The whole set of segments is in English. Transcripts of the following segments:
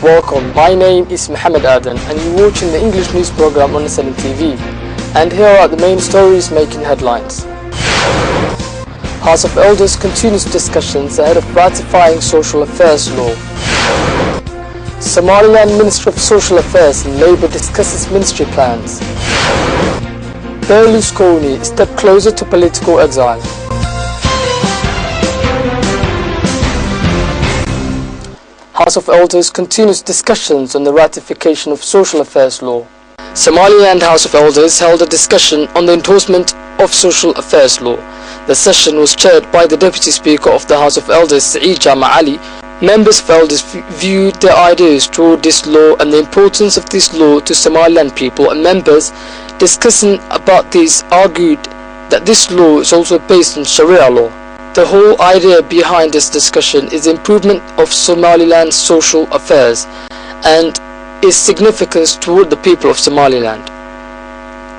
Welcome, my name is Mohammed Adan and you're watching the English news program on Sun TV. And here are the main stories making headlines. House of Elders continues discussions ahead of ratifying Social Affairs Law. Somaliland Minister of Social Affairs and Labour discusses ministry plans. Berlusconi stepped closer to political exile. House of Elders continues discussions on the ratification of Social Affairs Law. Somaliland House of Elders held a discussion on the endorsement of Social Affairs Law. The session was chaired by the Deputy Speaker of the House of Elders, Saeed Jama Ali. Members of Elders viewed their ideas toward this law and the importance of this law to Somaliland people, and members discussing about this argued that this law is also based on Sharia law. The whole idea behind this discussion is the improvement of Somaliland's social affairs and its significance toward the people of Somaliland.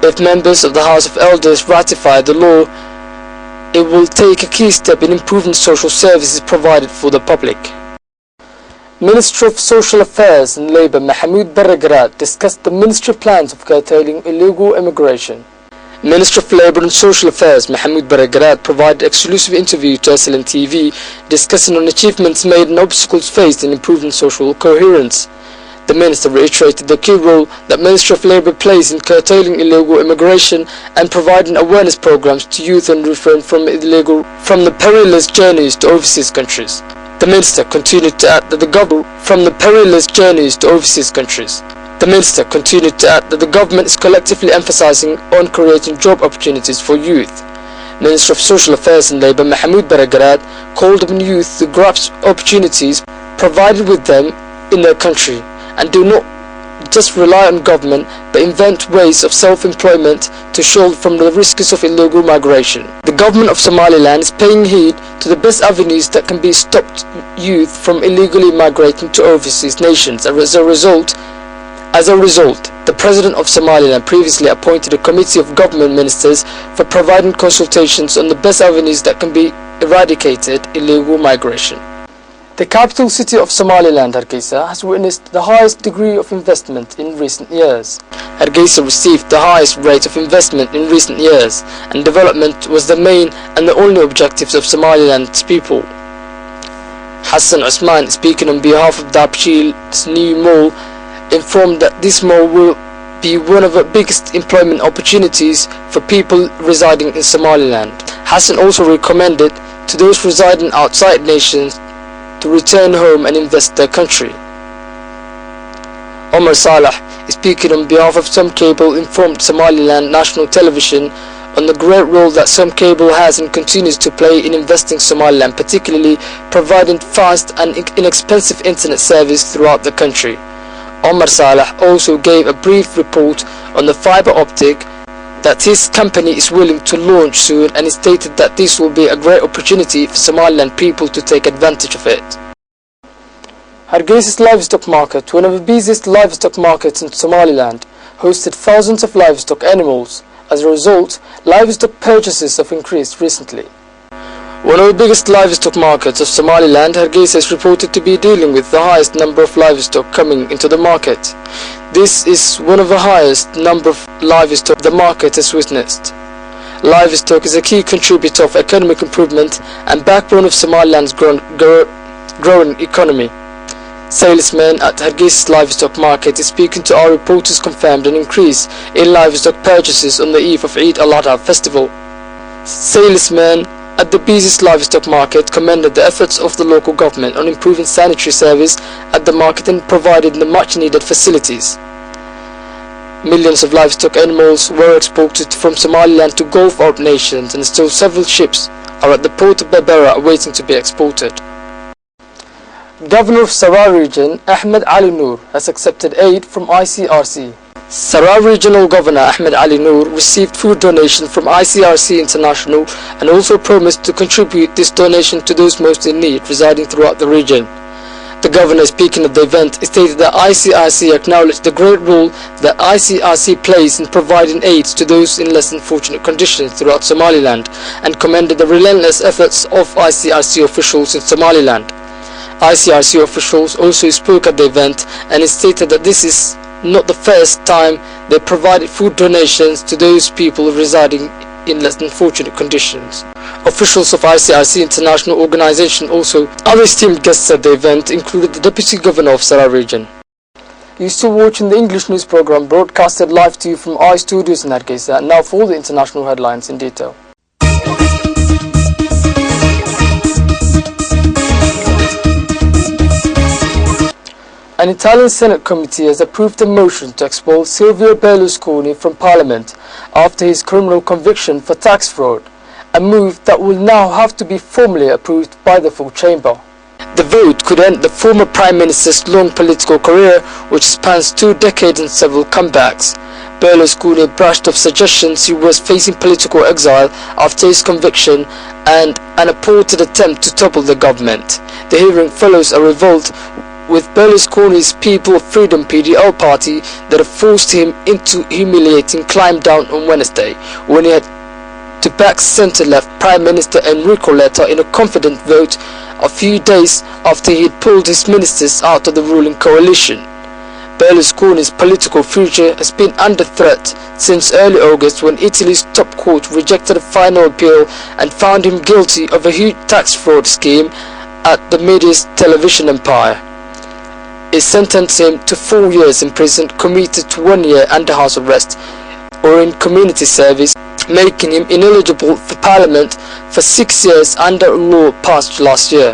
If members of the House of Elders ratify the law, it will take a key step in improving social services provided for the public. Minister of Social Affairs and Labour Mahmoud Barragrad discussed the ministry plans of curtailing illegal immigration. Minister of Labour and Social Affairs Mahmoud Barragrad provided an exclusive interview to SLN TV discussing on achievements made and obstacles faced in improving social coherence. The minister reiterated the key role that Ministry of Labour plays in curtailing illegal immigration and providing awareness programs to youth and refrain from the perilous journeys to overseas countries. The minister continued to add that the government is collectively emphasizing on creating job opportunities for youth. Minister of Social Affairs and Labour Mahmoud Barragrad called on youth to grasp opportunities provided with them in their country and do not just rely on government but invent ways of self-employment to shield from the risks of illegal migration. The government of Somaliland is paying heed to the best avenues that can be stopped youth from illegally migrating to overseas nations. As a result, the President of Somaliland previously appointed a committee of government ministers for providing consultations on the best avenues that can be eradicated illegal migration. The capital city of Somaliland, Hargeisa, has witnessed the highest degree of investment in recent years. Hargeisa received the highest rate of investment in recent years, and development was the main and the only objectives of Somaliland's people. Hassan Usman, speaking on behalf of Dabshil's new mall, informed that this mall will be one of the biggest employment opportunities for people residing in Somaliland. Hassan also recommended to those residing outside nations to return home and invest their country. Omar Salah, speaking on behalf of Some Cable, informed Somaliland National Television on the great role that Some Cable has and continues to play in investing Somaliland, particularly providing fast and inexpensive internet service throughout the country. Omar Salah also gave a brief report on the fiber optic that his company is willing to launch soon, and he stated that this will be a great opportunity for Somaliland people to take advantage of it. Hargeisa's livestock market, one of the busiest livestock markets in Somaliland, hosted thousands of livestock animals. As a result, livestock purchases have increased recently. One of the biggest livestock markets of Somaliland, Hargeisa is reported to be dealing with the highest number of livestock coming into the market. This is one of the highest number of livestock the market has witnessed. Livestock is a key contributor of economic improvement and backbone of Somaliland's growing economy. Salesmen at Hargeisa's livestock market is speaking to our reporters confirmed an increase in livestock purchases on the eve of Eid al-Adha festival. Salesmen at the busiest livestock market commended the efforts of the local government on improving sanitary service at the market and providing the much needed facilities. Millions of livestock animals were exported from Somaliland to Gulf Arab nations, and still several ships are at the port of Berbera awaiting to be exported. Governor of Sarar Region Ahmed Ali Noor has accepted aid from ICRC. Sarar Regional Governor Ahmed Ali Noor received food donation from ICRC International and also promised to contribute this donation to those most in need residing throughout the region. The governor, speaking at the event, stated that ICRC acknowledged the great role that ICRC plays in providing aid to those in less than fortunate conditions throughout Somaliland and commended the relentless efforts of ICRC officials in Somaliland. ICRC officials also spoke at the event and stated that this is not the first time they provided food donations to those people residing in less than fortunate conditions. Officials of ICRC International Organization also other esteemed guests at the event included the Deputy Governor of Sarai region. You're still watching the English news program broadcasted live to you from our studios in Hargeisa, and now for all the international headlines in detail. An Italian Senate committee has approved a motion to expel Silvio Berlusconi from Parliament after his criminal conviction for tax fraud, a move that will now have to be formally approved by the full chamber. The vote could end the former Prime Minister's long political career, which spans 2 decades and several comebacks. Berlusconi brushed off suggestions he was facing political exile after his conviction and an purported attempt to topple the government. The hearing follows a revolt with Berlusconi's People of Freedom PDL party that have forced him into humiliating climb down on Wednesday, when he had to back centre-left Prime Minister Enrico Letta in a confident vote a few days after he had pulled his ministers out of the ruling coalition. Berlusconi's political future has been under threat since early August, when Italy's top court rejected a final appeal and found him guilty of a huge tax fraud scheme at the media's television empire. It sentenced him to 4 years in prison, commuted to 1 year under house arrest or in community service, making him ineligible for parliament for 6 years under a law passed last year.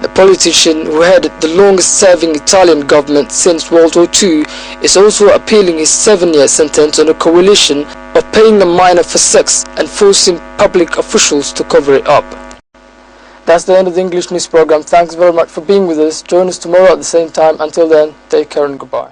The politician, who headed the longest-serving Italian government since World War II, is also appealing his 7-year sentence on a coalition of paying a minor for sex and forcing public officials to cover it up. That's the end of the English news program. Thanks very much for being with us. Join us tomorrow at the same time. Until then, take care and goodbye.